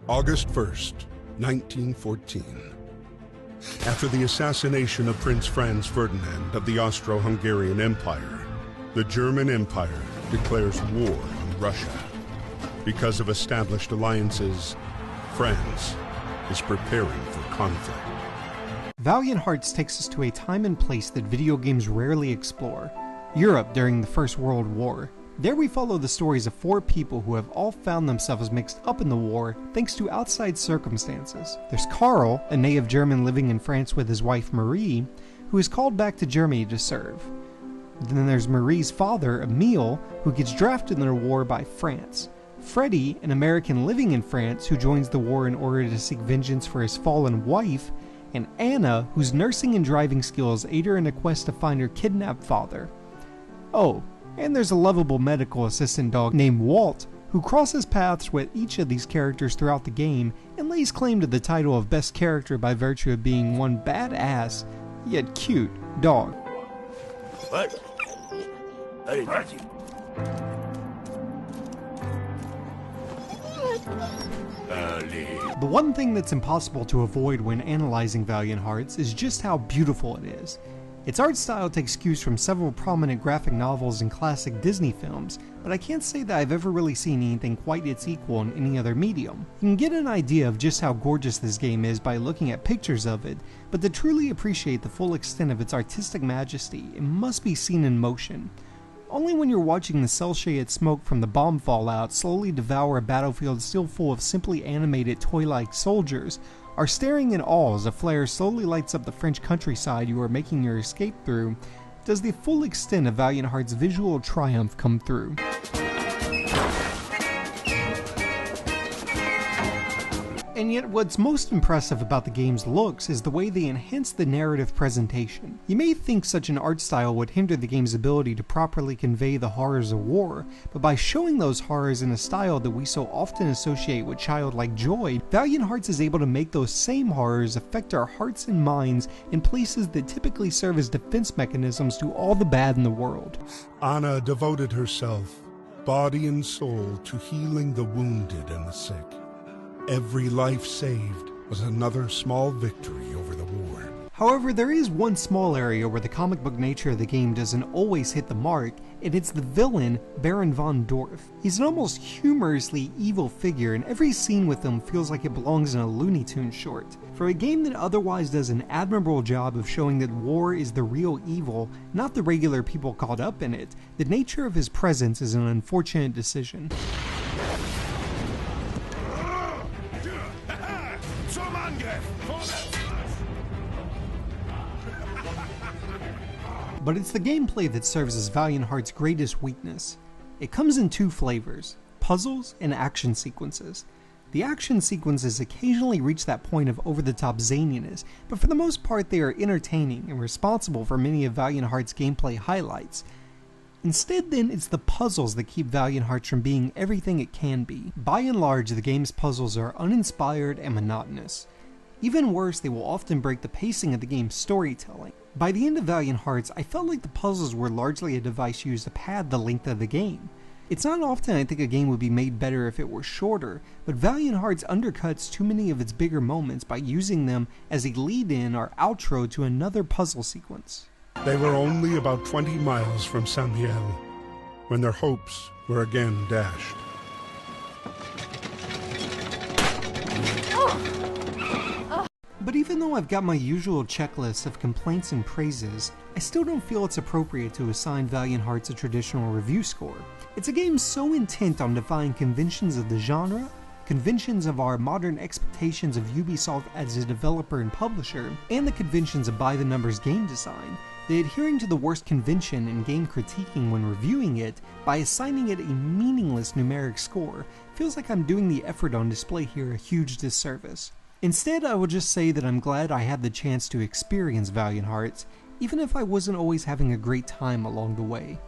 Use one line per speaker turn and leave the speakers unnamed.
August 1st, 1914. After the assassination of Prince Franz Ferdinand of the Austro-Hungarian Empire, the German Empire declares war on Russia. Because of established alliances, France is preparing for conflict.
Valiant Hearts takes us to a time and place that video games rarely explore: Europe during the First World War. There we follow the stories of 4 people who have all found themselves mixed up in the war thanks to outside circumstances. There's Karl, a native German living in France with his wife Marie, who is called back to Germany to serve. Then there's Marie's father, Emile, who gets drafted in the war by France. Freddie, an American living in France who joins the war in order to seek vengeance for his fallen wife, and Anna, whose nursing and driving skills aid her in a quest to find her kidnapped father. Oh, and there's a lovable medical assistant dog named Walt, who crosses paths with each of these characters throughout the game and lays claim to the title of best character by virtue of being one badass, yet cute, dog.
What?
The one thing that's impossible to avoid when analyzing Valiant Hearts is just how beautiful it is. Its art style takes cues from several prominent graphic novels and classic Disney films, but I can't say that I've ever really seen anything quite its equal in any other medium. You can get an idea of just how gorgeous this game is by looking at pictures of it, but to truly appreciate the full extent of its artistic majesty, it must be seen in motion. Only when you're watching the cel-shaded smoke from the bomb fallout slowly devour a battlefield still full of simply animated toy-like soldiers are staring in awe as a flare slowly lights up the French countryside you are making your escape through, does the full extent of Valiant Hearts' visual triumph come through. And yet what's most impressive about the game's looks is the way they enhance the narrative presentation. You may think such an art style would hinder the game's ability to properly convey the horrors of war, but by showing those horrors in a style that we so often associate with childlike joy, Valiant Hearts is able to make those same horrors affect our hearts and minds in places that typically serve as defense mechanisms to all the bad in the world.
Anna devoted herself, body and soul, to healing the wounded and the sick. Every life saved was another small victory over the war.
However, there is one small area where the comic book nature of the game doesn't always hit the mark, and it's the villain, Baron von Dorf. He's an almost humorously evil figure, and every scene with him feels like it belongs in a Looney Tunes short. For a game that otherwise does an admirable job of showing that war is the real evil, not the regular people caught up in it, the nature of his presence is an unfortunate decision. But it's the gameplay that serves as Valiant Hearts' greatest weakness. It comes in 2 flavors: puzzles and action sequences. The action sequences occasionally reach that point of over-the-top zaniness, but for the most part they are entertaining and responsible for many of Valiant Hearts' gameplay highlights. Instead then, it's the puzzles that keep Valiant Hearts from being everything it can be. By and large, the game's puzzles are uninspired and monotonous. Even worse, they will often break the pacing of the game's storytelling. By the end of Valiant Hearts, I felt like the puzzles were largely a device used to pad the length of the game. It's not often I think a game would be made better if it were shorter, but Valiant Hearts undercuts too many of its bigger moments by using them as a lead-in or outro to another puzzle sequence.
They were only about 20 miles from Saint-Mihiel when their hopes were again dashed.
But even though I've got my usual checklist of complaints and praises, I still don't feel it's appropriate to assign Valiant Hearts a traditional review score. It's a game so intent on defying conventions of the genre, conventions of our modern expectations of Ubisoft as a developer and publisher, and the conventions of by-the-numbers game design, that adhering to the worst convention in game critiquing when reviewing it by assigning it a meaningless numeric score feels like I'm doing the effort on display here a huge disservice. Instead, I will just say that I'm glad I had the chance to experience Valiant Hearts, even if I wasn't always having a great time along the way.